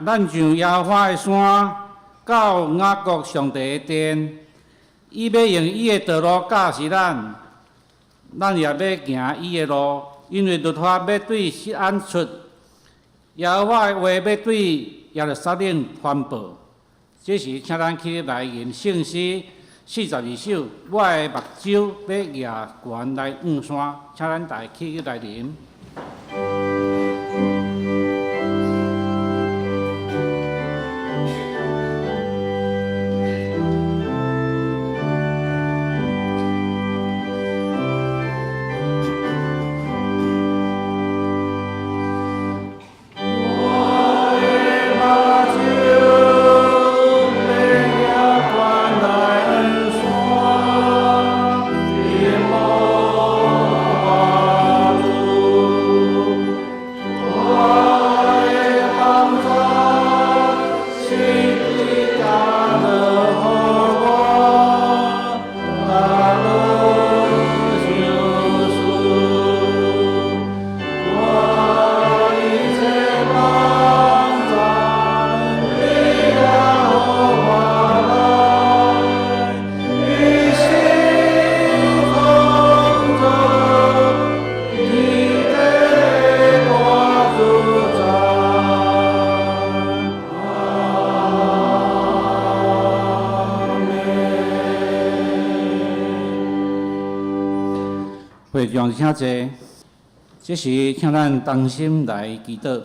咱上耶和华的山，到雅各上帝的殿，伊要用伊的道路教示咱，咱也要行伊的路，因为律法要对锡安出，耶和华的话要对耶路撒冷宣布。这时，请咱起来吟圣诗42首，我的目睭要举悬来望山，请咱大起来吟。会众请坐，这时请咱同心来祈祷。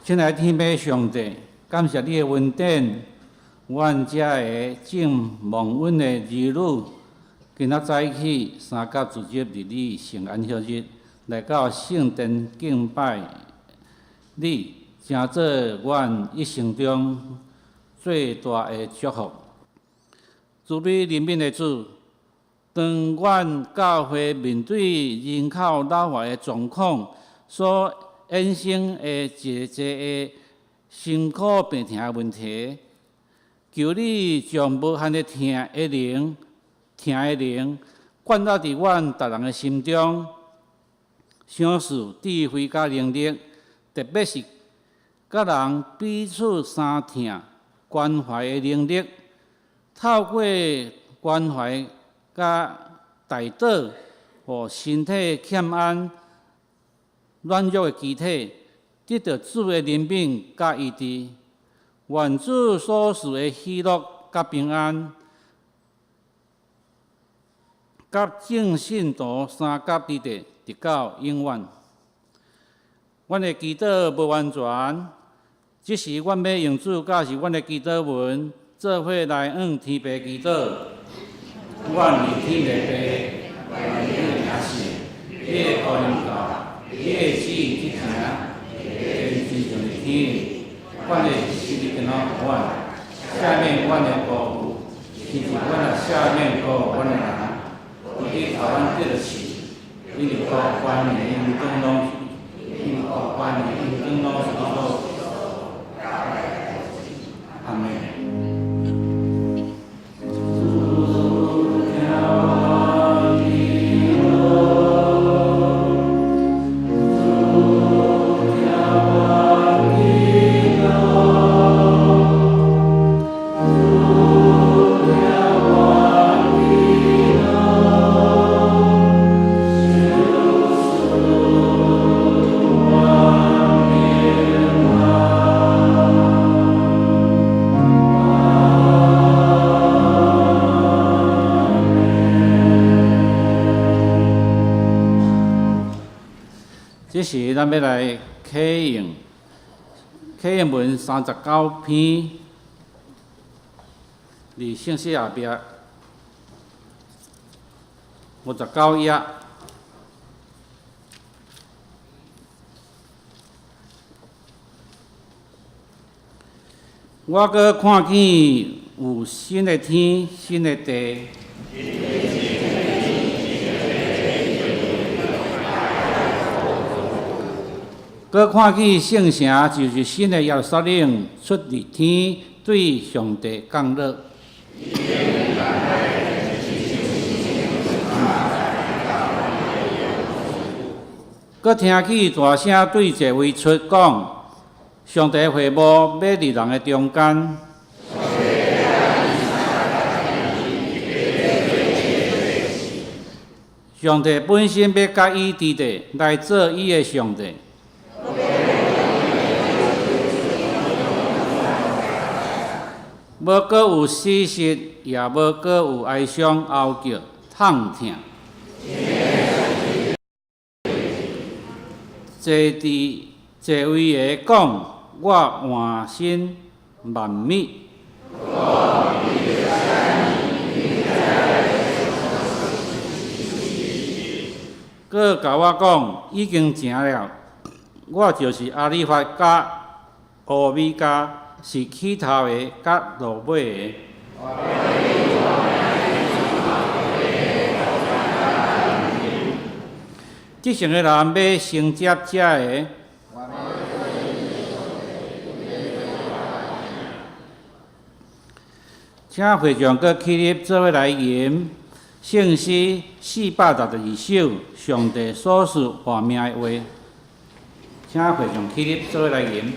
亲爱的天父上帝，感谢你的恩典，阮遮个正蒙恩的儿女，今仔早起三甲自节日里圣安息日，来到圣殿敬拜你，成做阮一生中最大的祝福。主你怜悯的主。当阮教会面对人口老化的状况，所衍生的一个辛苦病痛的问题，求你将无限的痛的灵灌到伫阮逐人的心中，享受智慧甲能力，特别是甲人彼此相疼、关怀的能力，透过关怀。甲大岛和身体欠安、软弱的肢体，得到主的怜悯甲医治，愿主所赐的喜乐甲平安，甲正信徒三甲之地，直到永远。阮的祈祷无完全，即时阮要用主教示阮的祈祷文，做伙来向天父祈祷。阮伫天的爸，愿你的名圣，你的国临到，你的旨意执行，天亲像伫天。阮的日日跟咱互阮，赦免阮的过负，亲像阮也赦免过阮的人。有你互阮得着赐，因为国关的因更拢，因国关的因更拢是你所。阿门。这是咱要来启用文39篇，伫圣诗后壁59页。我阁看见有新的天、新的地。搁看见圣城，就是新的耶路撒冷，出入天，对上帝降落。搁听见大声对这位出讲：上帝会幕要伫人的中间。上帝本身要甲伊伫地来做伊的上帝。无搁有死实，也无搁有哀伤、嚎叫、痛痛。坐位的讲，我换身万米。佮甲我讲，已经成了。我就是阿里法甲欧米伽，是起头的甲落尾的。即成个人要承接这个。请会长佮起立做伙来吟圣诗462首，上帝所赐活命的话。请会长起立做伙来吟。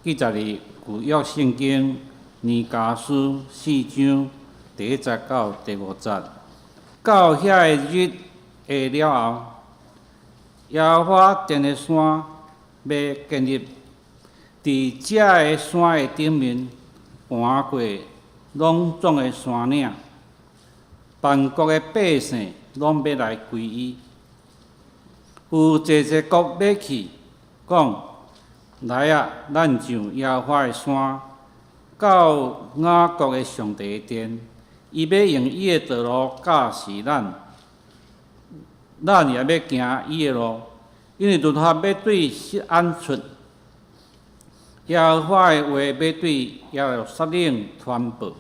记载伫旧约圣经尼迦书4章第1节到第5节。到遐个日下了后，耶和华殿的山要建立，伫遮个山的顶面盘过隆重的山岭，万国的百姓拢要来归依。有济济国要去，讲来啊，咱上耶和华的山，到雅各的上帝的殿，伊要用伊的道路教示咱，咱也要行伊的路，因为律法要对释安出，耶和华的话要对耶路撒冷传播。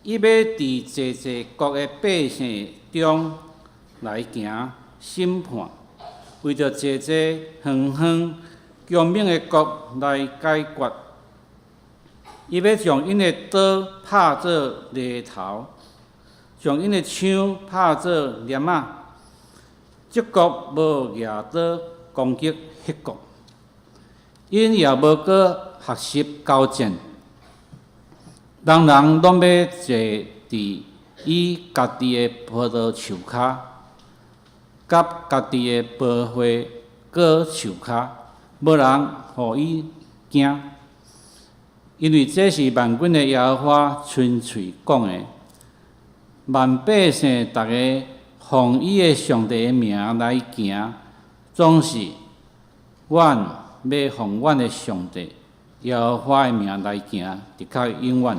伊要伫济济国的百姓中来行审判，为着济济远远强猛的国来解决。伊要将因的刀拍做犁头，将因的枪拍做镰仔。这国无举刀攻击迄国，因也无过学习交战。人人拢要坐伫伊家己的葡萄树骹，甲家己的无花果树骹，无人互伊惊，因为这是万军的耶和华亲嘴讲的。万百姓逐个奉伊的上帝的名来行，总是阮要奉阮的上帝耶和华的名来行，直到永远。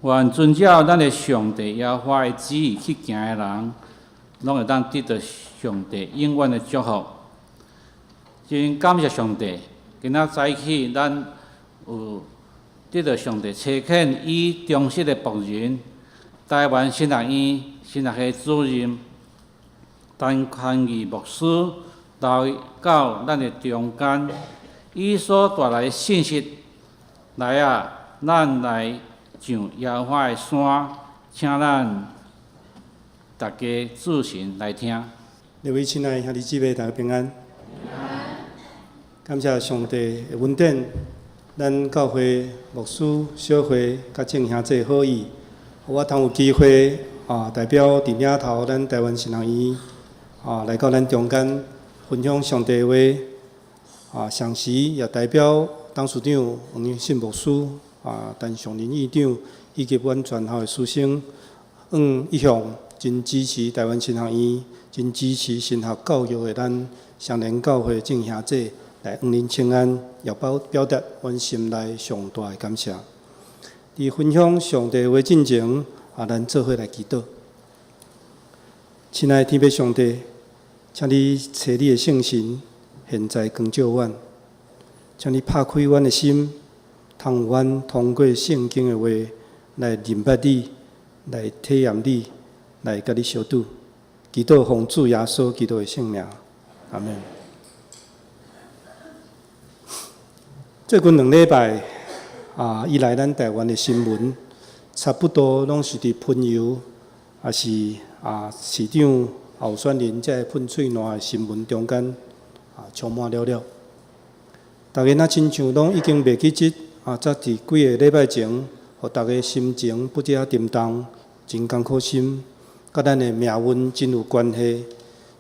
愿遵照咱的上帝耶和华的旨意去行的人，拢会当得到上帝永远的祝福。真感谢上帝，今仔早起咱有得到上帝差遣伊忠实的仆人，台湾新学院新学系主任陈宽义牧师来到咱的中间，伊所带来的信息，来啊，咱来上耶和华的山，请咱大家自行来听。各位亲爱的兄弟姊妹，大家平安。感谢上帝的恩典，咱教会牧师、小会甲正兄这好意，我通有机会代表伫领头咱台湾新学院来到咱中间分享上帝的话。上时也代表董事长黄永信牧师陈尚林院长以及阮全校的师生，一向真支持台湾新学院，真支持新学教育的咱双连教会正兄姐来恁请安，也表达阮心内上大的感谢。伫分享上帝话进前，咱做伙来祈祷。亲爱的天父上帝，请你找你的圣神，现在光照阮，请你拍开阮的心。通阮通过圣经的话来认捌你，来体验你，来甲你相拄。祈祷奉主耶稣基督的圣名，阿门。最近2礼拜以来咱台湾的新闻，差不多拢是伫喷油，也是市长候选人这喷喙烂的新闻中间充满了。大家若亲像拢已经袂记即。早伫几个礼拜前，互大家心情不遮沉重，真艰苦心，甲咱的命运真有关系。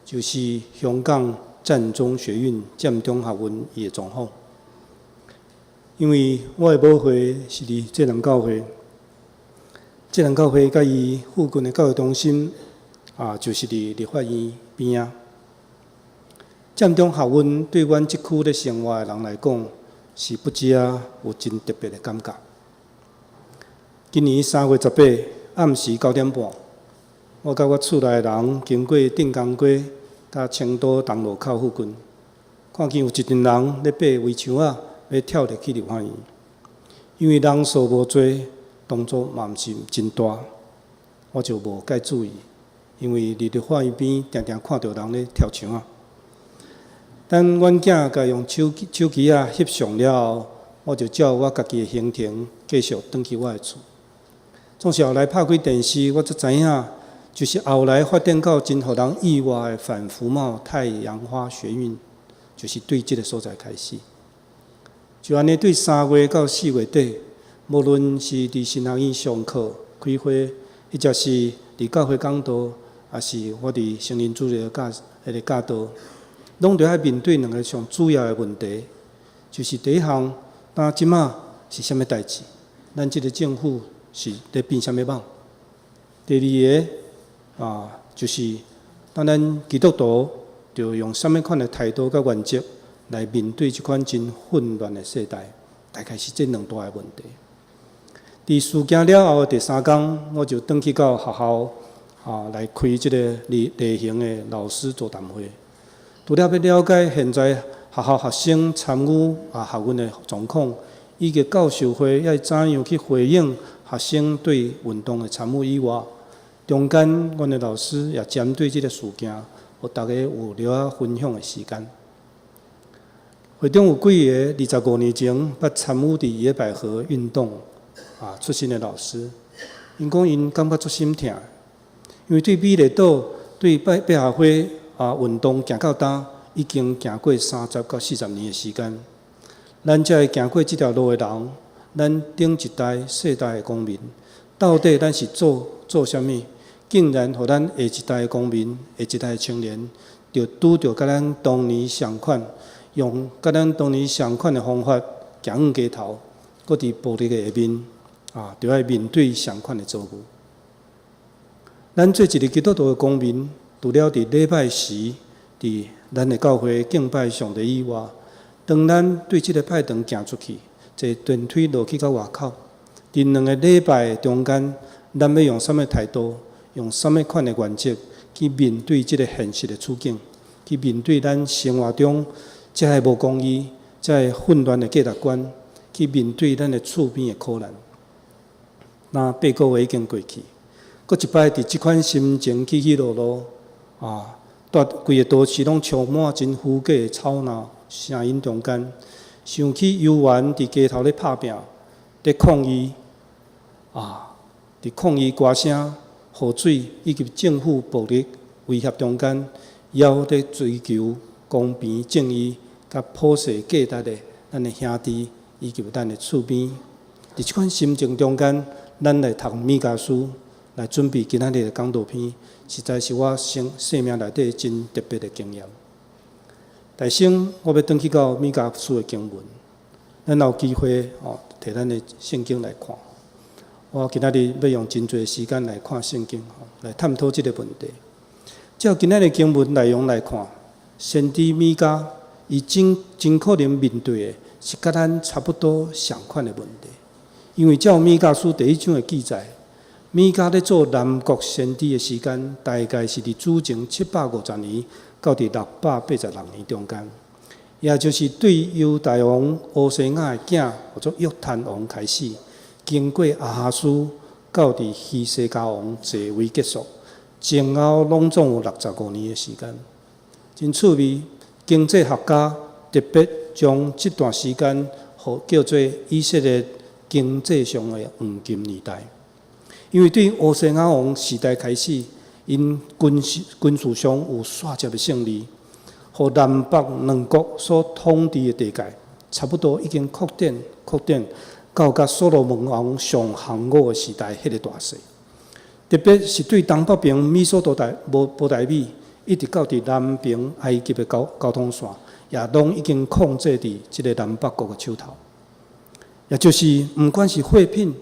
就是香港战中学院占中学院伊的状况。因为我的母会是伫智能教会，智能教会甲伊附近的教育中心就是伫立法院边仔。占中学院对阮即区咧生活的人来讲，是不止有真特别的感觉。今年3月18日暗时9点半，我甲我厝内的人经过镇江街甲青岛东路口附近，看见有一群人咧爬围墙要跳入去立法院。因为人数无多，动作嘛毋是真大，我就无介注意，因为离立法院边常常看到人咧跳墙等阮囝甲用手机翕相了后，我就照我家己的行程继续返去我的厝。总是后来拍开电视，我才知影，就是后来发展到真互人意外的反服贸太阳花学运，就是对这个所在开始。就安尼，对3月到4月底，无论是伫神学院上课、开会，或者是伫教会讲道，也是我伫成人主日教导，拢着爱面对2个上主要的问题，就是第一项，当即马是啥物代志？咱即个政府是咧变啥物网？第二个就是当咱基督徒着用啥物款的态度甲原则来面对即款真混乱的世代，大概是这2大个问题。伫事件了后第3天，我就转去到学校来开即个例行的老师座谈会，除了要了解现在学校学生参与学运的状况，以及教授会要怎样去回应学生对运动的参与以外，中间阮的老师也针对即个事件，互大家有了分享的时间。会中有几个25年前捌参与伫野百合运动出身的老师，因讲因感觉足心痛，因为对美丽岛、对百合花运动行到今，已经行过30到40年的时间。咱才会行过这条路的人，咱顶一代、世代的公民，到底咱是做啥物？竟然互咱下一代的公民、下一代的青年，就拄着甲咱当年相款。用甲咱当年相款的方法行街头，搁伫暴力的下面就要面对相款的遭遇。咱做一个基督徒的公民，除了伫礼拜时伫咱的教会敬拜上帝以外，当咱对即个拜堂行出去，坐电梯落去到外口，伫2个礼拜中间，咱要用啥物态度，用啥物款的原则去面对即个现实的处境，去面对咱生活中这个无公义、这个混乱的价值观，去面对咱的厝边的苦难。那8个月已经过去，搁一摆伫即款心情起起落落规个都市拢充满真虚假的吵闹声音中间，想起游园伫街头咧拍拼、咧抗议伫抗议歌声、雨水以及政府暴力威胁中间，要咧追求公平正义。甲普世价值的咱的兄弟以及咱的厝边，伫即款心情中间，咱来读米迦书，来准备今仔日的讲道篇，实在是我生命内底真特别的经验。大先，我要转去到米迦书的经文，咱有机会摕咱的圣经来看。我今仔日要用真侪时间来看圣经，来探讨即个问题。照今仔日经文内容来看，先知米迦。伊真可能面对的是甲咱差不多相款的问题，因为照米迦书第1章的记载，米迦咧做南国先知的时间，大概是伫主前750年到伫686年中间，也就是对犹大王乌西雅的囝，或者约坦王开始，经过亚哈斯到伫希西家王继位结束，前后拢总有65年的时间，真趣味。经济学家特别将这段时间叫做以色列经济上的黄金年代，因为对乌西雅王时代开始，因军事上有煞接的胜利，和南北2国所统治的地界，差不多已经扩展到甲所罗门王上行伍的时代迄个大势。特别是对东北边米索波大米。一直到伫南边埃及的交通线，也拢已经控制伫即个南北国的手头。也就是，毋管是货品，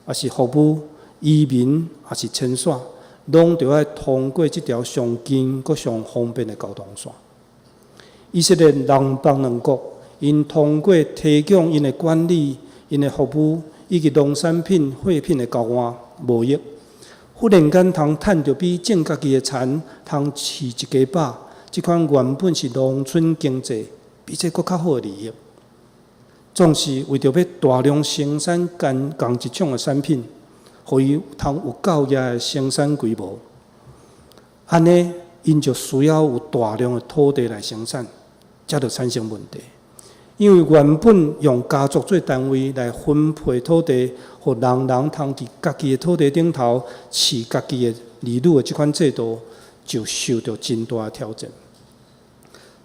还是服务、移民，还是迁徙，拢着要通过即条上近、阁上方便的交通线。以色列南北2国，因通过提供因的管理、因的服务以及农产品、货品的交换贸易。忽然间，通趁着比种家己的田通饲一家饱，即款原本是农村经济，比这搁较好的利益，总是为着要大量生产同一种的产品，互伊通有够业的生产规模。安尼，因就需要有大量的土地来生产，才就产生问题。因为原本用家族做单位来分配土地，互人通伫家己的土地顶头饲家己的儿女的即款制度，就受到真大的挑战。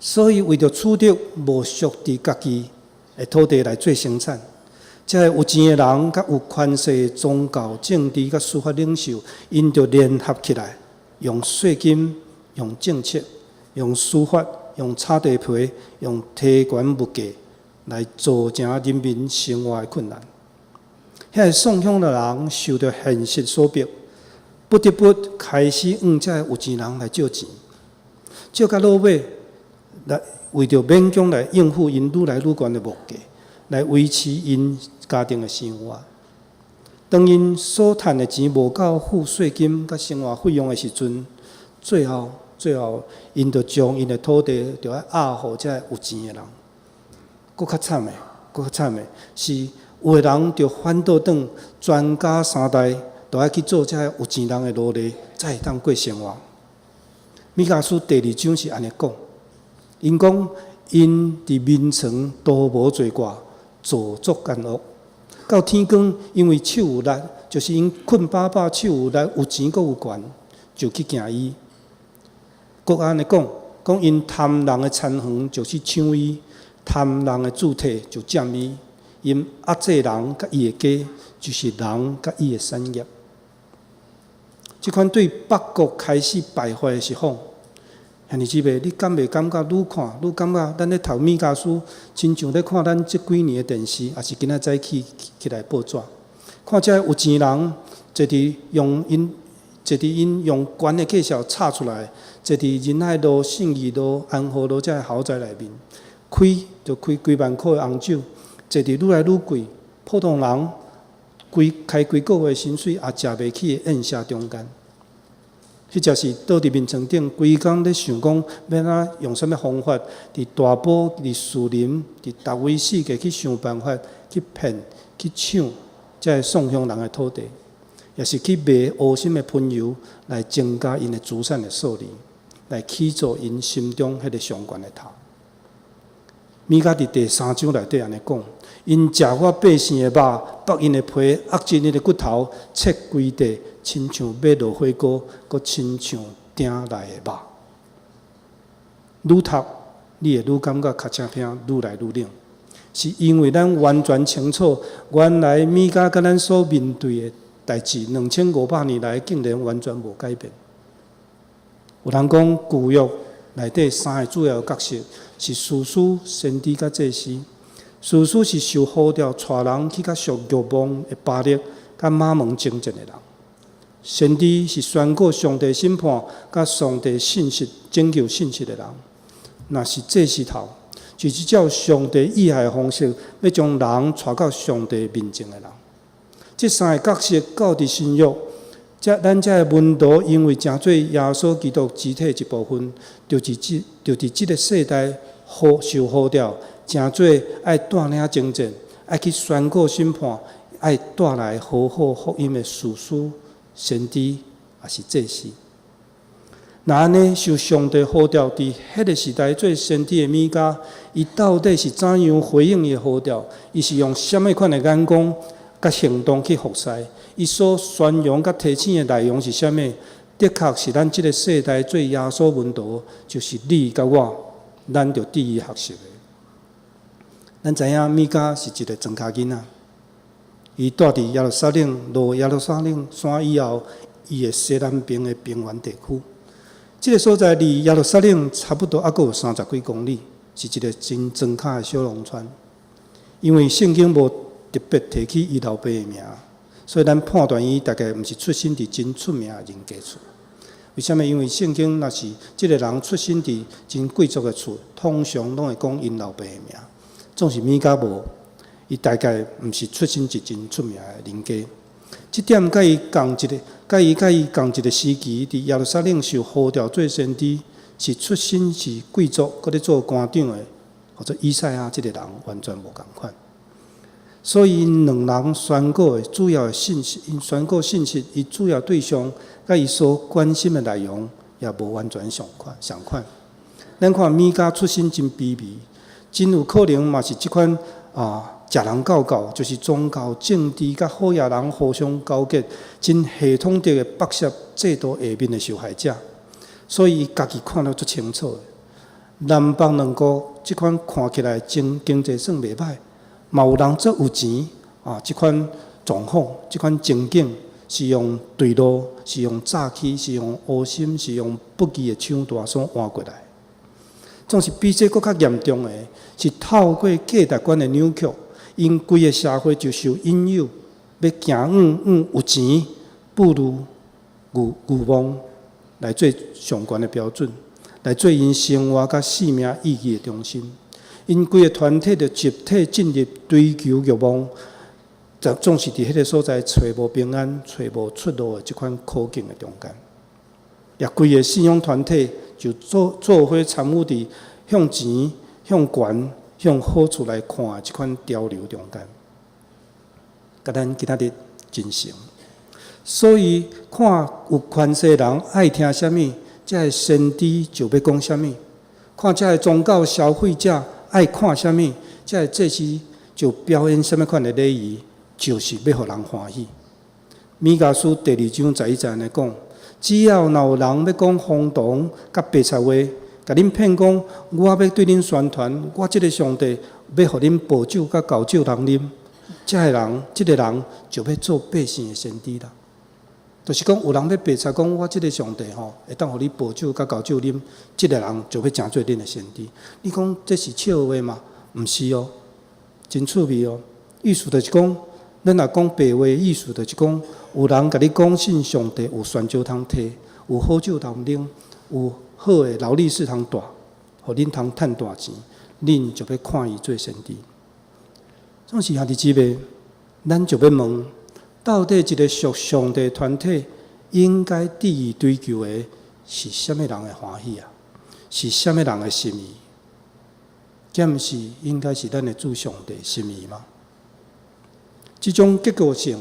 所以为着取得无属伫家己的土地来做生产，这个有钱的人甲有权势的宗教、政治甲司法领袖，因着联合起来，用税金、用政策、用司法、用炒地皮、用提悬物价来造成人民生活的困难。遐个送乡的人受到现实所逼，不得不开始用这有钱人来借钱，借到落尾，来为着勉强来应付因愈来愈悬的物价，来维持因家庭的生活。当因所赚的钱无够付税金甲生活费用的时阵，最后因就将因的土地就要压互这有钱的人。搁较惨的是，有的人就反倒转全家三代都要去做这有钱人的奴隶，才会当过生活。米迦书第2章是安尼讲，因讲因伫眠床都无做过，做足干恶。到天光，因为手有力，就是因困饱饱，手有力，有钱阁有权，就去行医。国安尼讲因贪人的残垣就是抢伊，贪人的主体就占伊。因压制人甲伊的家，就是人甲伊的产业。即款对北国开始败坏的实况，兄弟姊妹，你敢袂感觉愈看愈感觉，咱咧读米迦书，亲像咧看咱即几年的电视，也是今仔早起来报纸，看遮有钱人，坐伫因用悬的介绍插出来，坐伫仁爱路、信义路、安和路遮豪宅内面，开几万块的红酒。坐伫愈来愈贵，普通人开几个月薪水也食袂起的宴席中间，迄则是倒伫面床顶，规工咧想讲要哪用啥物方法，伫大埔、伫树林、伫达威世界去想办法去骗、去抢这送乡人的土地，也是去卖乌心的喷油来增加因的资产的数量，来起造因心中迄个上悬的头。米迦伫第3章内底安尼讲，因食我百姓的肉，剥因的皮，压进因的骨头，切规地，亲像要落火锅，阁亲像鼎内的肉。愈读你会愈感觉脚车片愈来愈冷，是因为咱完全清楚，原来米迦甲咱所面对的代志，2500年来竟然完全无改变。有人讲旧约内底3个主要角色是士师、先知甲祭司。士师是受呼召带人去甲属欲望的巴力甲马门征战的人。先知是宣告上帝审判甲上帝信息拯救信息的人。若是祭司头，就是照上帝意海的方式，要将人带到上帝面前的人。这3个角色到伫新约。咱遮个门徒，因为成做耶稣基督肢体一部分，就伫即个世代受呼召，成做爱带领征战，爱去宣告审判，爱带来好好福音的士师、先知，也是祭司。那安尼受上帝呼召，伫迄个时代做先知的米迦，伊到底是怎样回应伊的呼召？伊是用什么款的眼光甲行动去服侍？伊所宣扬甲提醒的内容是啥物？的确是咱即个世代做耶稣门徒，就是你甲我，咱着第一学习的。咱知影米迦是一个庄稼囡仔，伊住伫耶路撒冷，落耶路撒冷山以后，伊的西南边的平原地区。即个所在离耶路撒冷差不多还阁有30几公里，是一个真庄稼的小农村。因为圣经无特别提起伊老爸的名。所以咱判断伊大概毋是出身伫真出名的人家厝。为什么？因为圣经若是即个人出身伫真贵族的厝，通常拢会讲因老爸的名。总是米迦无，伊大概毋是出身伫真出名的人家。即点甲伊共一个时期，伫耶路撒冷受呼召做先知，是出身是贵族，搁咧做官长的，或者以赛亚即个人完全无共款。所以因两人宣告的主要的信息，因宣告信息，伊主要对象甲伊所关心的内容也无完全相款。咱看米迦出身真卑微，真有可能嘛是即款食人教，就是宗教、政治甲好野人互相勾结，真系统的剥削制度下面的受害者。所以伊家己看得足清楚的。南北两国即款看起来经济算袂歹，嘛有人足有钱啊！即款状况、即款情景，是用对路，是用诈欺，是用恶心，是用不义的抢夺所换过来。总是比这更较严重的，是透过价值观的扭曲，因规个社会就受引诱，要行有钱，不如牛氓来做上悬的标准，来做因生活甲生命意义的中心。因规个团体就集体进入追求欲望，总是伫迄个所在找无平安、找无出路的即款苦境的中间。也规个信仰团体就做伙参与伫向钱、向权、向好处来看的即款潮流中间，甲咱今仔日真诚。所以看有权势人爱听啥物，这个先知就要讲啥物；看这个宗教消费者爱看啥物，这个祭司就表演啥物款的礼仪，就是要互人欢喜。米迦书第2章11节安尼讲。只要若有人要讲荒唐甲白贼话，甲恁骗讲，我要对恁宣传，我即个上帝要互恁保酒甲高酒人啉，即个人就要做百姓的先知啦。就是讲，有人要白贼讲，我即个上帝会当互你保酒甲高酒啉，即个人就要诚做恁的先知。你讲这是笑话吗？毋是哦，真趣味哦。意思就是讲。咱若讲白话，意思就是讲，有人甲你讲信上帝有酸酒通摕，有好酒通啉，有好诶劳力士通带，互恁通趁大钱，恁就要看伊做先知。总是兄弟姊妹，咱就要问，到底一个属上帝团体应该第一追求的是啥物人的欢喜啊？是啥物人的心意？敢毋是应该是咱的主上帝心意吗？这种结构性、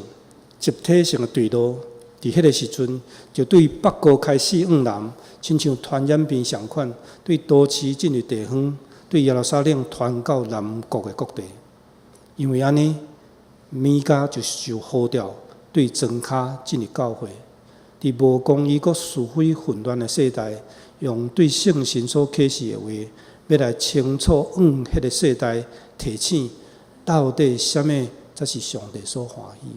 集体性的对路，伫迄个时阵，就对北国开始往南，亲像传染病相款，对都市进入地方，对耶路撒冷传到南国的各地。因为安尼，米迦就呼召对庄脚进入教会，伫无公义佮是非混乱的世代，用对圣神所启示的话，要来清楚往迄个世代提醒，到底啥物？这是上帝所欢喜的，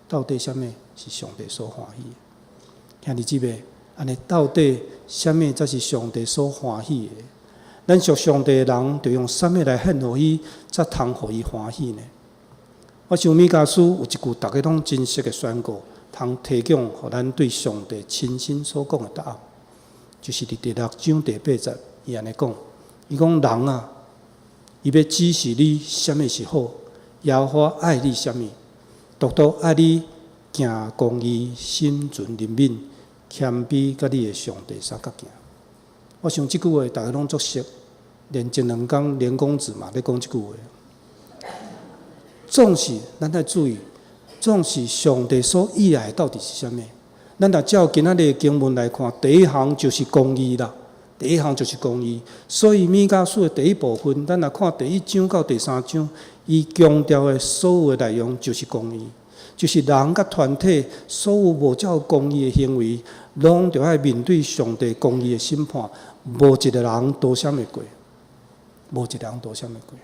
到底啥物是上帝所欢喜的？兄弟姊妹，安尼到底啥物才是上帝所欢喜的？咱属上帝的人，就用啥物来献互伊，才通互伊欢喜呢？我想米迦书有一句大家拢真实的宣告，通提供互咱对上帝亲身所讲的答案，就是伫第6章第8节，伊安尼讲，伊讲人啊，伊要指示你啥物是好。耶和华爱你啥物？独独爱你行公义、心存怜悯、谦卑，甲你的上帝相合行。我想即句话大家拢足熟，连前2天连公子嘛要讲即句话。总是咱要注意，总是上帝所喜爱到底是啥物？咱若照今仔日的经文来看，第一项就是公义啦。第一项就是公义，所以米迦书的第一部分，咱来看第1章到第3章，伊强调的所有的内容就是公义，就是人甲团体所有无照公义的行为，拢着爱面对上帝公义的审判，无一个人多闪会过，无一个人多闪会过。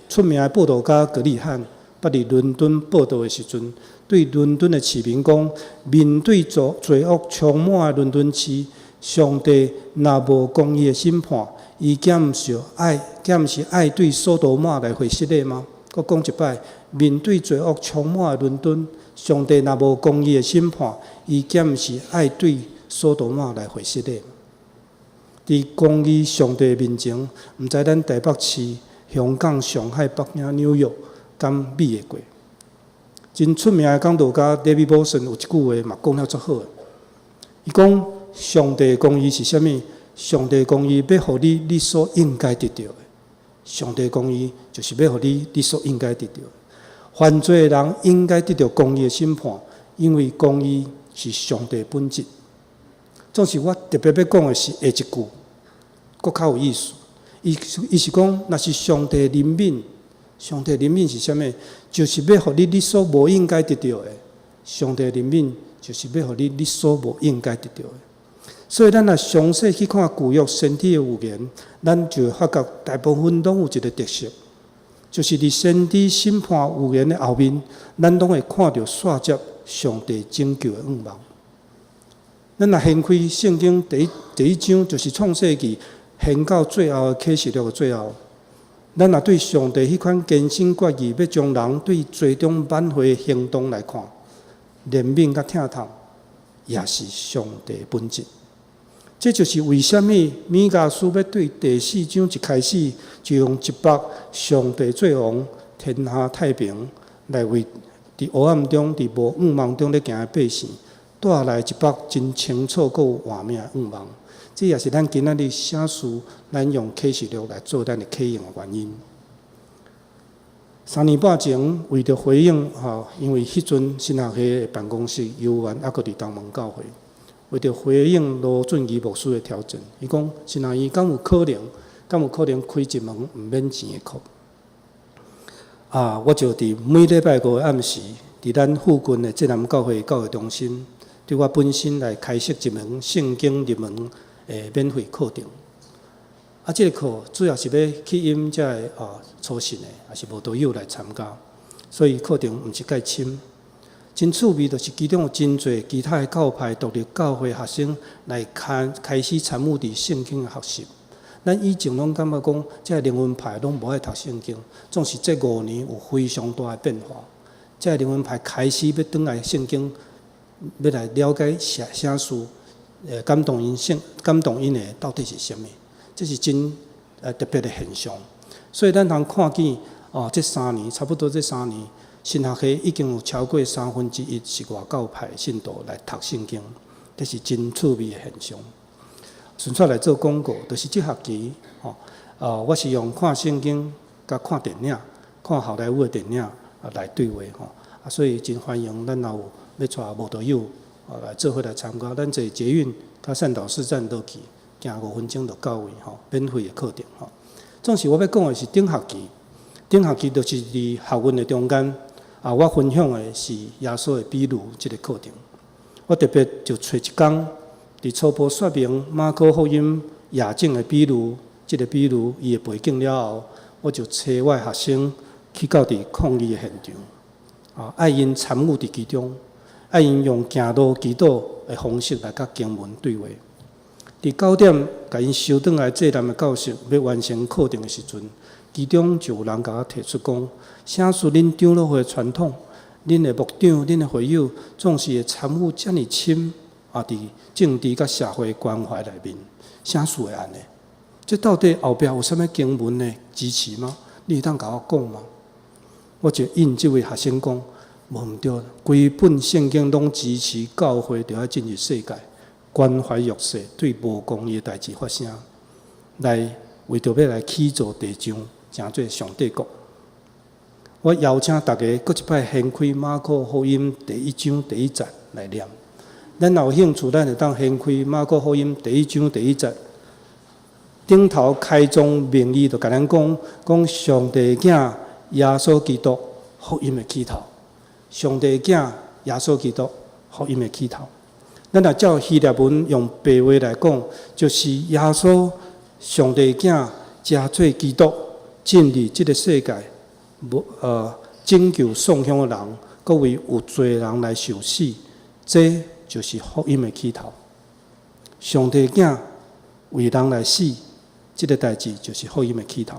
出名的报道家格里汉，捌伫伦敦报道的时阵，对伦敦的市民讲，面对罪恶充满的伦敦市。上帝若无公义的审判，伊敢毋是爱对所多玛来回失礼吗？我讲一摆，面对罪恶充满的伦敦，上帝若无公义的审判，伊敢毋是爱对所多玛来回失礼？伫公义上帝面前，毋知咱台北市、香港、上海、北京、纽约，敢比会过？真出名的讲道家 David Wilson 有一句话嘛，讲了足好的，伊讲。上帝的公义是啥物？上帝的公义要互你所应该得到的。上帝的公义就是要互你所应该得到的。犯罪的人应该得到公义的审判，因为公义是上帝的本质。总是我特别要讲的是下一句，更较有意思。伊是讲，若是上帝的怜悯，上帝的怜悯是啥物？就是要互你所无应该得到的。上帝的怜悯就是要互你所无应该得到的。所以咱若详细去看旧约先知的预言，咱就会发觉大部分拢有一个特色，就是伫先知审判预言的后面，咱拢会看到线接上帝拯救的愿望。咱若掀开圣经第一章，就是创世纪，掀到最后的启示录的最后。咱若对上帝迄款坚心决意，要将人对最终挽回的行动来看，怜悯甲疼痛，也是上帝的本质。这就是为什么米迦书要对第4章一开始就用一百上帝做王，天下太平，来为伫黑暗中、伫无愿望中咧行的百姓，带来一百真清楚、阁有画面的愿望。这也是咱今仔日写书，咱用启示录来做咱的启用的原因。3年半前，为着回应因为迄阵新学会的办公室游员还阁伫东门教会，为着回应罗俊义牧师的调整，伊讲新学院敢有可能开一门毋免钱的课？我就伫每礼拜5的暗时，伫咱附近的浙南教会教育中心，对我本身来开设一门圣经入门免费课程。这个课主要是要去引这个初信的，也是无道友来参加，所以课程毋是介深。真趣味，就是其中有真侪其他的教派独立教会学生来开始参与伫圣经的学习。咱以前拢感觉讲，这灵恩派拢无爱读圣经，总是这5年有非常大的变化。这灵恩派开始要转来圣经，要来了解写书，感动因的到底是啥物？这是真特别的现象。所以咱通看见这3年，差不多这3年，新学会已经有超过1/3是外教派信徒来读圣经，这是真趣味的现象。顺续来做广告，就是这学期我是用看圣经、甲看电影、看好莱坞的电影来对话所以真欢迎咱若有要带无道友来做伙来参加，咱坐捷运甲善导市站倒去，行5分钟就到位免费的课程总是我要讲的是顶学期就是伫学院的中间我分享的是耶稣的比喻这个课程，我特别就找一天。伫初步说明马可福音亚正的比喻，这个比喻伊的背景了后，我就找我的学生去到伫抗议的现场，爱因参与伫其中，爱因用行路祈祷的方式来甲经文对话。伫9点，甲因收转来浙南的教室，要完成课程的时阵，其中就有人甲我提出讲，啥是恁长老会的传统，恁的牧长、恁的会友总是会参与遮尔深。伫政治甲社会关怀内面，啥事会安尼？这到底后壁有啥物经文的支持吗？你会当甲我讲吗？我就应这位学生讲，无对，规本圣经拢支持教会着要进入世界，关怀弱势，对无公义的代志发声，来为着要来起造地上，成做上帝国。我邀请大家搁一摆掀开马可福音第1章第1节来念。咱若有兴趣，咱会当掀开马可福音第1章第1节，顶头开宗明义就甲咱讲上帝囝耶稣基督福音的起头，上帝囝耶稣基督福音的起头。咱若照希腊文用白话来讲，就是耶稣上帝囝加做基督进入这个世界，拯救丧乡的人，各为有罪人来受死，这就是福音的起头。上帝囝为人来死，这个代志就是福音的起头。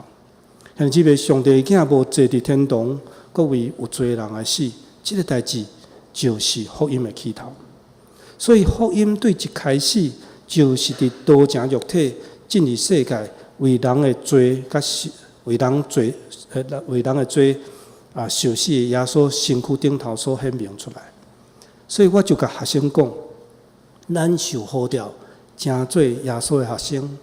像即个上帝囝无坐伫天堂，各为有罪人来死，这个代志就是福音的起头。所以福音对一开始就是伫道成肉体进入世界，为人的罪甲为人的罪受死的耶稣身躯顶头所显明出来。所以我就甲学生讲，咱受呼召，成做耶稣的学生。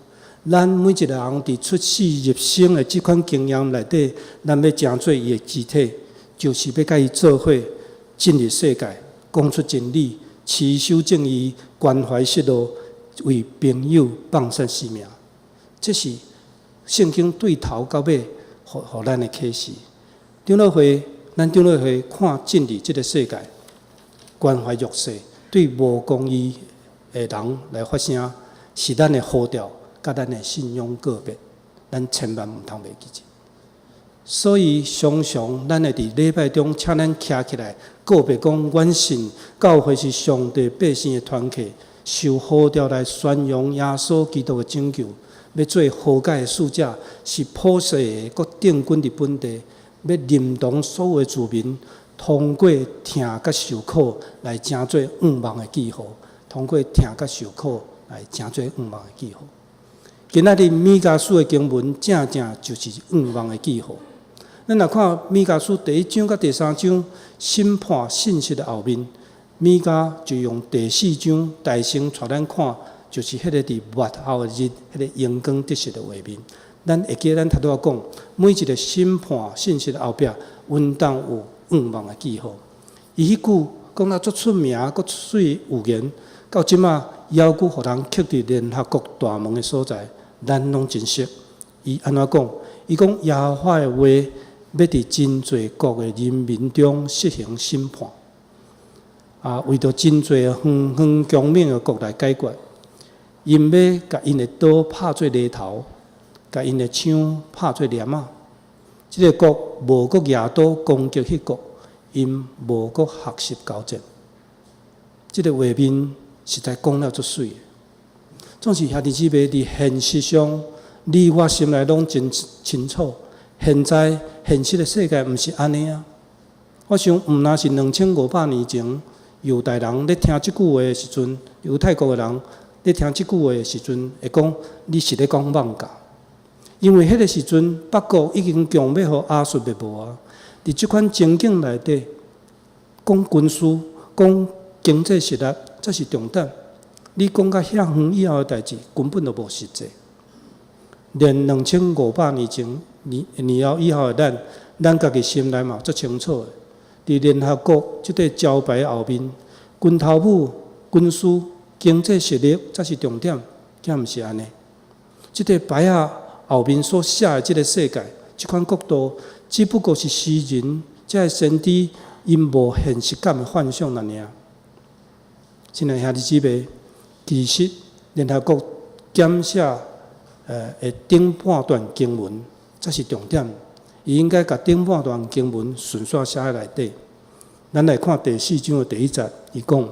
咱每一个人伫出世入生的这款经验内底，咱要成做伊的肢体，就是要甲伊做伙进入世界，讲出真理，持守正义，关怀失落，为朋友放下性命。这是圣经对头到尾，互咱的启示。咱长老会看进入这个世界。关怀弱势，对无公义的人来发声，是咱的呼召，甲咱的信仰个别，咱千万毋通袂记住。所以常常咱会伫礼拜中，请咱徛起来，告别讲，阮信教会是上帝百姓的团契，受呼召来宣扬耶稣基督的拯救，要做和解的使者，是普世的，搁定根伫本地，要认同所有的子民，通过听甲受苦来成做愿望的记号，通过听甲受苦来成做愿望的记号。今仔日米迦书的经文，正正就是愿望的记号。咱来看米迦书第1章甲第3章审判信息的后面，米迦就用第4章大声带咱看，就是迄个伫末后的日，迄个阳光得实的画面。咱会记咱头拄仔讲，每一个审判信息的后壁，应当有愿望的记号。伊迄句讲到足出名、阁水有言，到即仔要求互人刻伫联合国大门的所在，咱拢真熟。伊安怎讲？伊讲耶和华的话。要伫真侪国的人民中实行审判，为着真侪远远强猛的国来解决，因要甲因的刀拍做犁头，甲因的枪拍做镰仔。即个国无国举刀攻击迄国，因无国学习交战。即个画面实在讲了足水的。总是兄弟姊妹伫现实上，你我心内拢真清楚。现实的世界毋是安尼啊！我想，毋若是2500年前犹太人咧听即句话的时阵，犹太国的人咧听即句话的时阵，会讲你是咧讲妄假，因为迄个时阵北国已经强要互亚述灭无啊！伫即款情景内底，讲军事、讲经济实力，这是重点。你讲到遐远以后的代志，根本就无实际。连2500年前。年后以后的咱家己心内嘛足清楚的。伫联合国即个招牌后面，军头母、军事、经济实力才是重点，敢毋是安尼？即个牌仔后面所写的即个世界，即款国度，只不过是诗人才会先知因无现实感的幻想而已。亲爱兄弟姊妹，其实联合国检写的顶半段经文。这是重点，伊应该甲顶半段经文顺续写在内底。咱来看第4章的第1节，伊讲：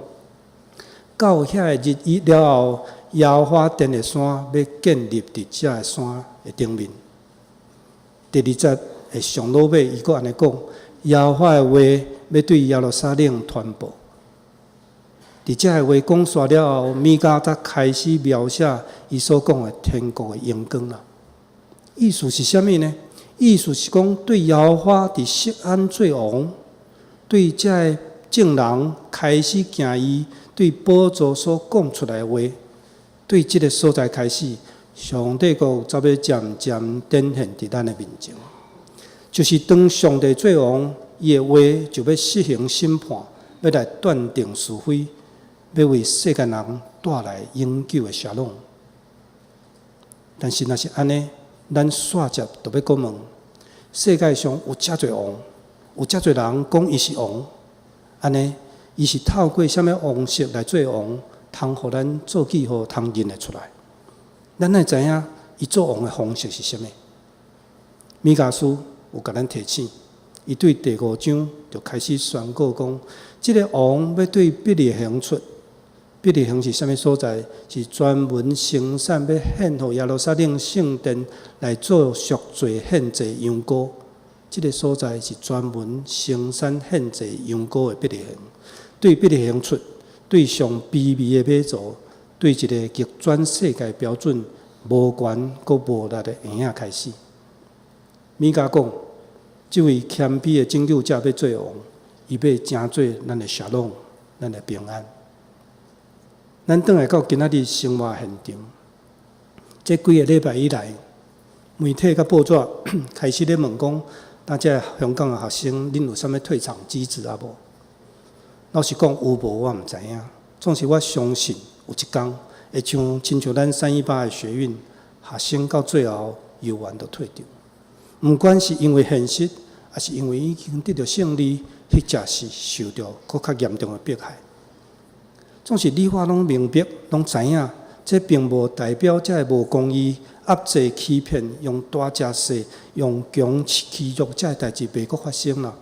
到遐个日以了后，耶和华殿的山要建立伫遮个山的顶面。第2节的上落尾，伊阁安尼讲：耶和华的话要对耶路撒冷传播。伫遮个话讲煞了后，米迦才开始描写伊所讲的天国的阳光啦。意思是啥物呢？意思是讲，对耶和华伫锡安做王，对这个证人开始行伊对宝座所讲出来的话，对这个所在开始，上帝国才要渐渐展现伫咱的面前。就是当上帝做王，伊的话就要实行审判，要来断定是非，要为世间人带来永久的沙龙。但是若是安尼，咱煞接就要讲问：世界上有遮侪王，有遮侪人讲伊是王，安尼伊是透过啥物方式来做王，通互咱做记号，通认得出来。咱会知影伊做王的方式是啥物？米迦书有甲咱提醒，伊对第5章就开始宣告讲，即个王要对伯利恒出。伯利恒是啥物所在？是专门生产要献互耶路撒冷圣殿来做赎罪献祭羊羔。即个所在是专门生产献祭羊羔的伯利恒。对伯利恒出，对上卑微的马族，对一个极端世界标准无权阁无力的婴仔开始。米迦讲，即位谦卑的拯救者要做王，伊要成做咱的沙龙，咱的平安。咱转来到今仔日生活现场，这几个礼拜以来，媒体甲报纸开始咧问讲，咱这香港的学生，恁有啥物退场机制啊无？老实讲，有无我毋知影。总是我相信有一天会亲像咱318的学运，学生到最后有缘就退场。毋管是因为现实，还是因为已经得到胜利，或者是受到更较严重的迫害。总是理法拢明白，拢知影，这并无代表这无公义、压制、欺骗、用大遮势、用强欺辱这代志袂阁发生啦。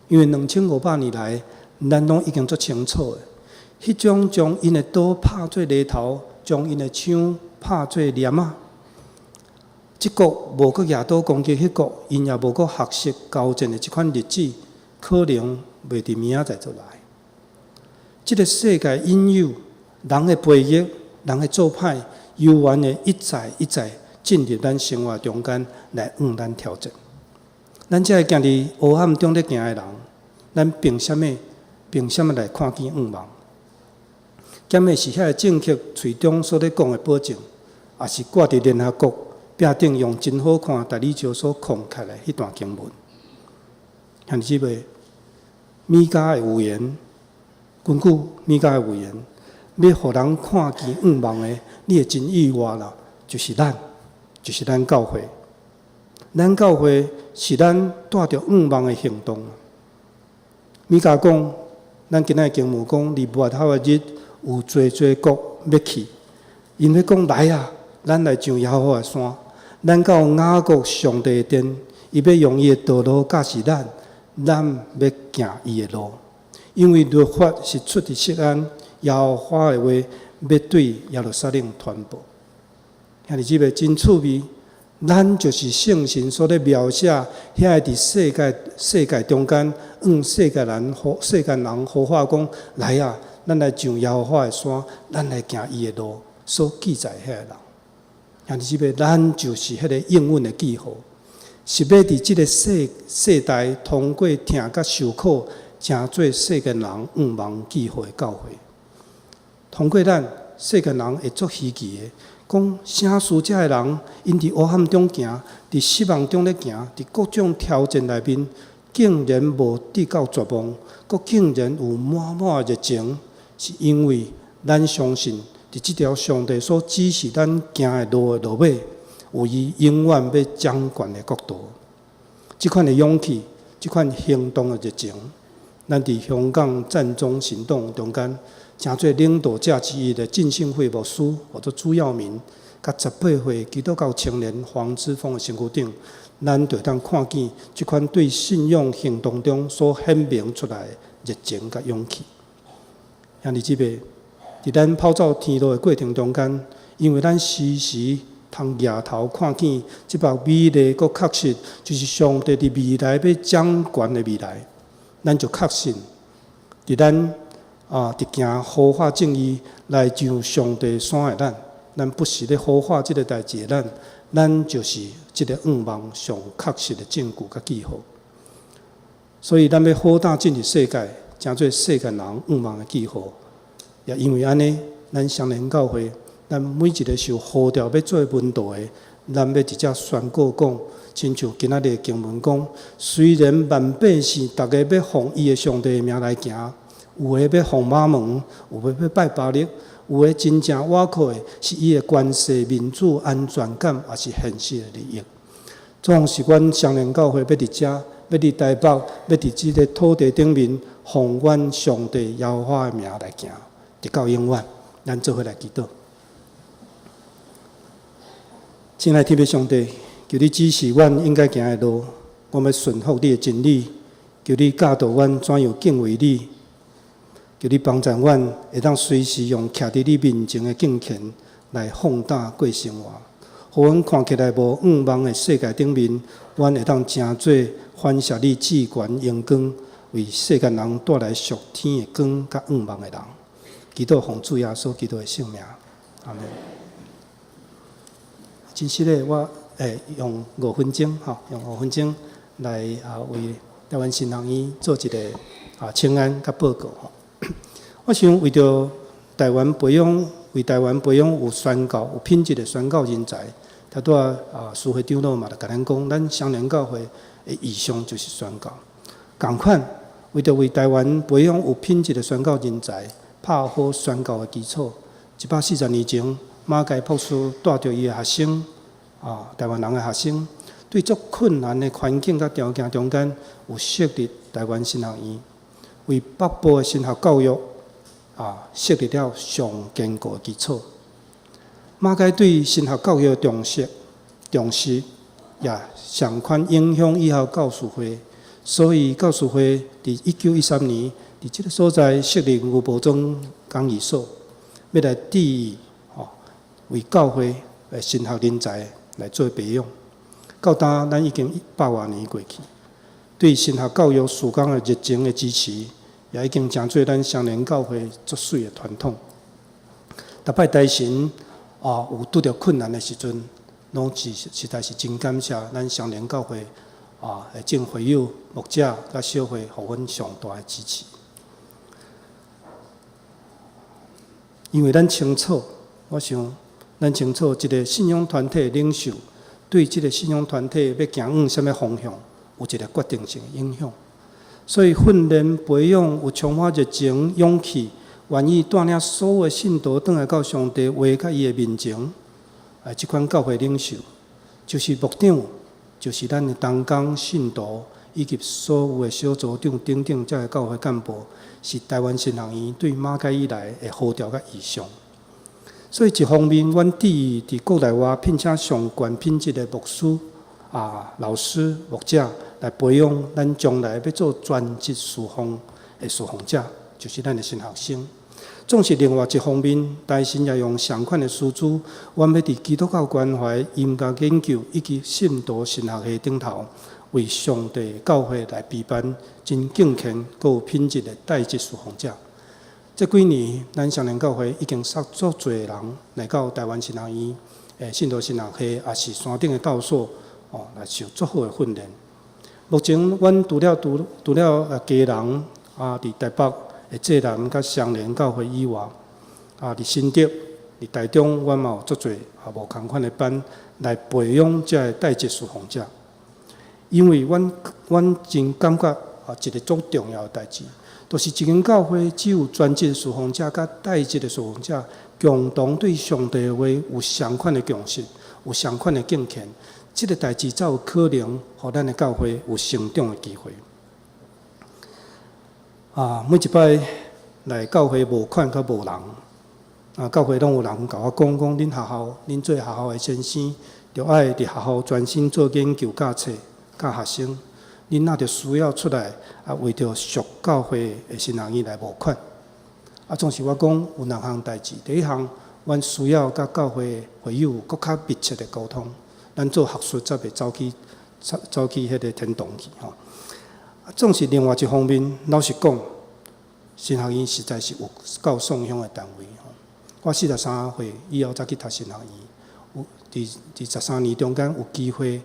因为2500年来，咱拢已经足清楚的，迄种将因的刀拍做犁头，将因的枪拍做镰仔。即国无阁举刀攻击迄国，因也无阁学习交战的即款日子，可能袂伫明仔载就来。即个世界引诱人的背逆、人的做歹，幽怨的一再一再进入咱生活中间来咱挑战。咱才会行伫黑暗中咧行的人，咱凭什么来看见茫？检的是遐个政客嘴中所咧讲的保证，也是挂伫联合国壁顶用真好看大理石所框起来迄段经文。兄弟妹，米迦的预言，根据米迦的预言，要互人看见茫的，你的真意外啦，就是咱教会。咱教会是咱带着茫的行动。米迦讲，咱今仔经文讲，离末后的日有侪国要去，因要讲来啊，咱来上耶和华的山，咱到雅各上帝的殿，伊要用伊的道路教示咱要行伊的路。因为律法是出伫锡安，耶和华的话要对耶路撒冷传播。兄弟姊妹真趣味。咱就是圣神所咧描写，遐伫世界中间，世间人好话讲来啊，咱来上耶和华的山，咱来行伊的路，所记载遐个人。兄弟姊妹，咱就是迄个应允的记号，是要伫即个世代通过听甲受苦，成做世间人茫记号的教会。通过咱世间人会足稀奇的。讲啥事遮的人，因伫黑暗中行，伫失望中咧行，伫各种挑战内面，竟然无跌到绝望，佫竟然有满满的热情，是因为咱相信，伫即条上帝所指示咱行的路的路尾，有伊永远要掌权的国度。即款的勇气，即款行动的热情，咱伫香港战中行动中间。诚做领导者之一的浸信会牧师或者朱耀明，甲18岁基督教青年黄之锋的身躯顶，咱就当看见这款对信仰行动中所显明出来的热情甲勇气。兄弟姊妹，伫咱跑走天路的过程中间，因为咱时时通抬头看见这把美丽佮确实，就是上帝伫未来要掌权的未来，咱就确信伫咱。伫行合法正义来上上帝山的咱不是咧合法即个代志的咱就是即个茫上确实的证据甲记号。所以咱要好胆进入世界，诚做世间人茫的记号。也因为安尼，咱双联教会，咱每一个受呼召要做门徒的，咱要直接宣告讲，亲像今仔日的经文讲，虽然万百姓大家要奉伊的上帝的名来行。有的要奉马门，有的要拜巴力，有的真正倚靠的是伊的关系、民主、安全感，也是现实的利益。总是阮双联教会要伫遮，要伫台北，要伫即个土地顶面，奉阮上帝耶和华的名来行，直到永远。咱做伙来祈祷。亲爱的天父上帝，求你指示阮应该行的路，我们顺服你的真理，求你教导阮怎样敬畏你。求你帮助阮，会当随时用徛伫你面前的敬虔来放胆过生活，互阮看起来无茫的世界顶面，阮会当诚做反射你至权阳光，为世间人带来属天的光甲茫的人。祈祷奉主耶稣基督的圣名，阿门。真实的，我会用5分钟，用5分钟来为台湾新人医做一个请安甲报告。我想为着台湾培养有宣教、有品质的宣教人才，他拄司会长老嘛，就甲咱讲，咱双联教会的意向就是宣教。同款，为着为台湾培养有品质的宣教人才，拍好宣教的基础。140年前，马偕博士带着伊的学生，台湾人的学生，对足困难的环境甲条件中间，有设立台湾神学院，为北部的神学教育设立了上坚固的基础。马偕对神学教育的重视，也相款影响以后教师会，所以教师会伫1913年伫这个所在设立吴伯忠讲义所，要来致意为教会的神学人才来做培养。到今咱已经100多年过去，对神学教育事工的热情的支持，也已经成做咱双连教会足水的传统。逐摆大神有拄着困难的时阵，拢实在是真感谢咱双连教会的众会友、牧者甲小会，互阮上大的支持。因为咱清楚，我想咱清楚一个信仰团体的领袖，对这个信仰团体要行往什么方向，有一个决定性的影响。所以训练培养有充满热情、勇气，愿意带领所有的信徒转来到上帝话甲伊的面前。这款教会领袖，就是牧长，就是咱的同工信徒，以及所有的小组长等等这个教会干部，是台湾神学院对马偕以来的号召甲意向。所以一方面，阮致意伫国内外聘请上悬品质的牧师、老师、牧者来培养咱将来要做专职侍奉的侍奉者，就是咱的神学生。总是另外一方面，大神也用相款的师资，阮要伫基督教关怀、严格研究以及信徒神学的顶头，为上帝教会来备办真敬虔、阁有品质的代职侍奉者。这几年，咱双连教会已经杀足侪人来到台湾神学院、信徒神学系，也是山顶的道所，来受足好的训练。目前，阮除了家人伫台北的济南甲双连教会以外，伫新竹、伫台中，阮嘛有足侪无同款的班来培养这个代职侍奉者。因为阮真感觉一个足重要的代志。就是一间教会，只有专职的侍奉者甲代职的侍奉者，共同对上帝的话有相款的共识，有相款的敬虔，这个代志才有可能，互咱的教会有成长的机会。每一摆来教会无款甲无人，教会拢有人甲我讲，恁学校，恁做学校的先生，着爱伫学校专心做研究、教册、教学生。恁若着需要出来，为着属教会的神学院来募款。总是我讲有两项代志，第一项，阮需要甲教会的会友有较密切的沟通，咱做学术才袂走去迄个天堂去吼。总是另外一方面，老实讲，神学院实在是有够送养的单位吼。我43岁以后才去读神学院，伫13年中间有机会。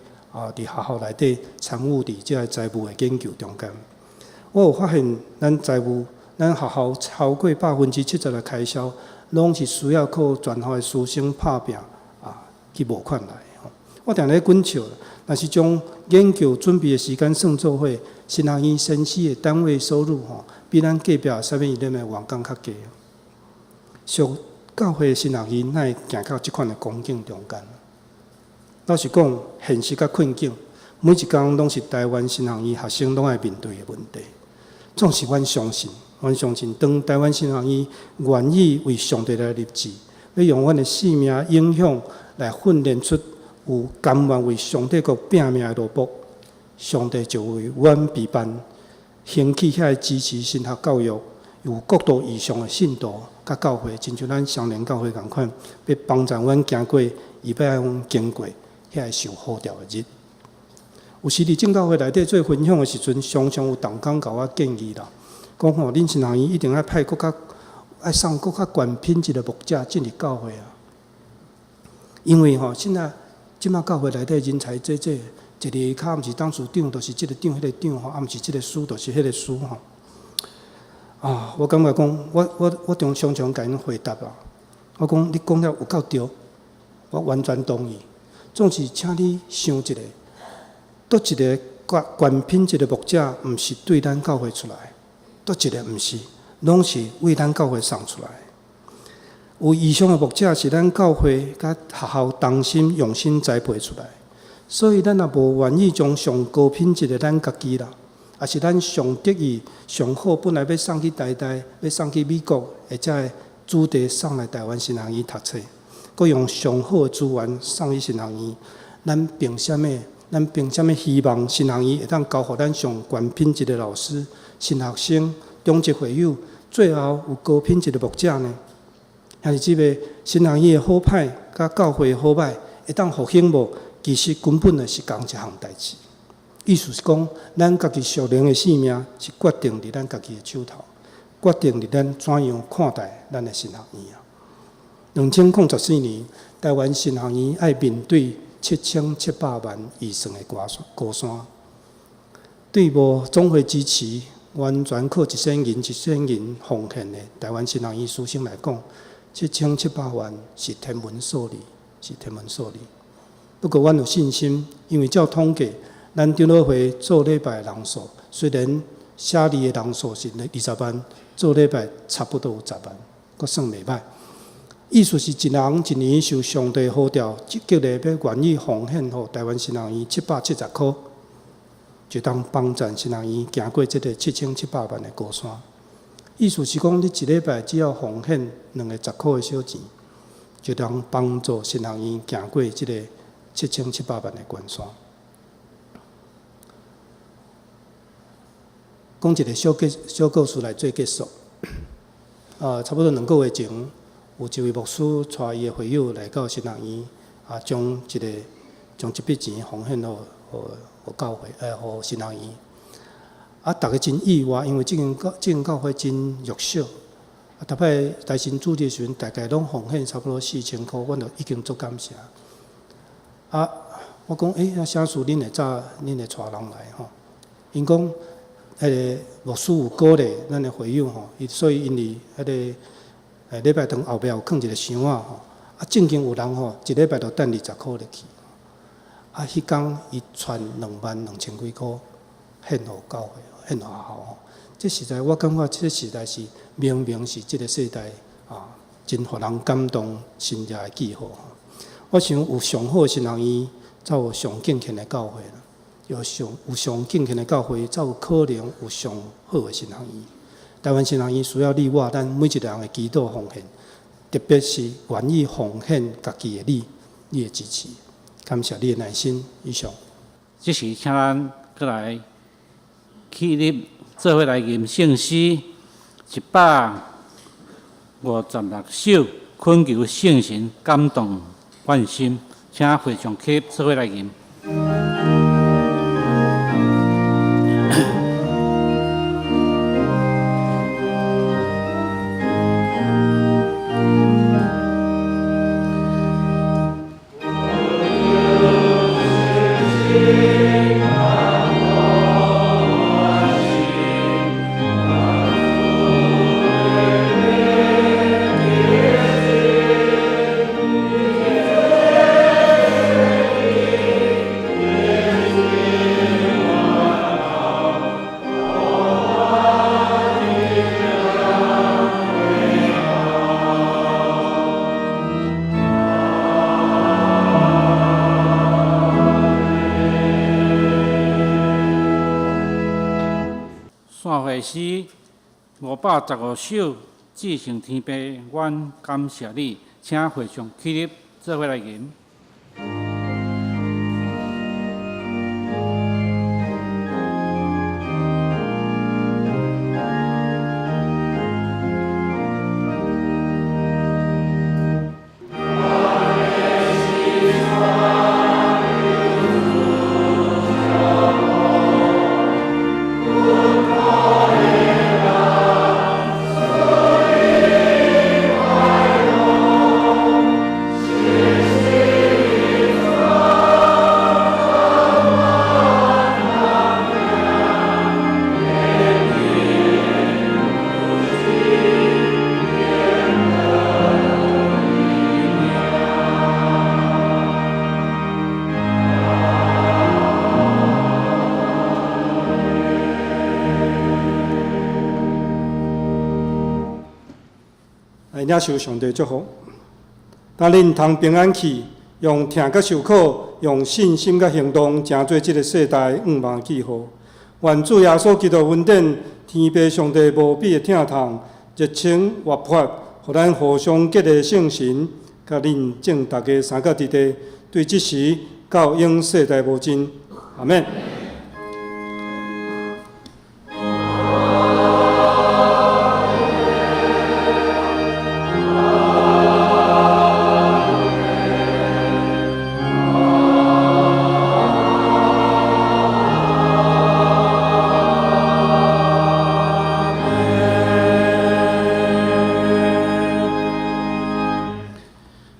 伫学校内底参与伫即个财务的研究中间，我有发现，咱学校超过70%的开销，拢是需要靠全校的师生拍拼去募款来。我定咧滚笑，若是将研究准备的时间算做伙，神学院先师的单位收入比咱隔壁7-11的员工较低。属教会的神学院，哪会行到即款的光景中间？老实讲，现实甲困境，每一工拢是台湾神学院学生拢爱面对的问题。总是阮相信，当台湾神学院愿意为上帝来立志，要用阮的性命影响来训练出有甘愿为上帝国拼命的萝卜，上帝就为阮备办，兴起遐个支持神学教育有国度以上的信徒甲教会，亲像咱双连教会共款，要帮助阮行过伊要安阮经过。遐受好调的日，有时伫正教会内底做分享的时阵，常常有同工甲我建议啦，讲恁神学院一定要派爱送较悬品质的牧者进入教会因为现在即马教会内底人才济，一个较毋是当处长，就是即个长、迄个长毋是即个师，就是迄个师我感觉讲，我常常甲因回答啦，我讲你讲了有够对，我完全同意。总是请你想一下，倒一个悬品质的牧者，毋是对咱教会出来，倒一个毋是，拢是为咱教会送出来。有以上的牧者是咱教会甲学校同心用心栽培出来，所以咱也无愿意将上高品质的咱家己啦，也是咱上得意、上好，本来要送去台大、要送去美国，或者主题送来台湾新学院读册，佮用上好的资源送去新学院。咱凭什么？咱凭什么希望新学院会当交予咱上高品质的老师、新学生、中职会友，最后有高品质的牧者呢？兄弟姊妹，新学院的好歹，甲教会的好歹，会当互兴无？其实根本就是同一项代志。意思是讲，咱家己属灵的性命是决定伫咱家己的手头，决定伫咱怎样看待咱的新学院啊。2014年，台湾新学院要面对7700万以上的高山，对无总会支持、完全靠1,000人奉献的台湾新学院师生来讲，7700万是天文数字，是天文数字。不过，阮有信心，因为照统计，咱长老会做礼拜的人数，虽然写字的人数是20万，做礼拜差不多有10万，阁算袂歹。意思是一人一年受上帝呼召，积极地要愿意奉献予台湾新学院770块，就当帮助新学院行过这个7700万的高山。意思是讲，你一礼拜只要奉献2个10块的小钱，就当帮助新学院行过这个7700万的关山。讲一个小故事来做结束。差不多2个月前，有一位牧师带伊的会友来到新学院，将一笔钱奉献予教会，予新学院。大家真意外，因为这间教会真弱小。逐摆台新主日的时阵，大概拢奉献差不多4000块，阮就已经足感谢。我讲，啥事恁会带人来吼？因讲，牧师有鼓励咱的会友吼，所以因为礼拜堂后壁有放一个箱吼，正经有人吼，一礼拜就等20块入去。迄天伊传22000几块献予教会，献予学校吼。这实在，我感觉这实在是明是这个世代真互人感动、心热的记号。我想有上好的新学院，才有上敬虔的教会啦。有上敬虔的教会，才有可能有上好的新学院。台湾新学院需要你我咱每一个人的祈祷奉献，特别是愿意奉献家己的你的支持。感谢你的耐心。以上。即时请咱过来起立，做伙来吟圣诗156首，恳求圣神感动愿心，请会上起立，做伙来吟。诗515首，至圣天父，阮感谢你，请会上起立，做伙来吟。领受上帝祝福，但恁通平安去，用听甲受苦，用信心甲行动，成做这个世代5万记号。愿主耶稣基督恩典，天父上帝无比的疼痛，热情活泼，互咱互相结合圣神，甲认证大家三角伫地，对即时到永世代无尽。阿免。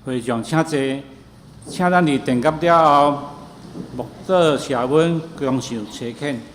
会场请坐，请咱伫定格了后，牧者谢文恭受垂肯。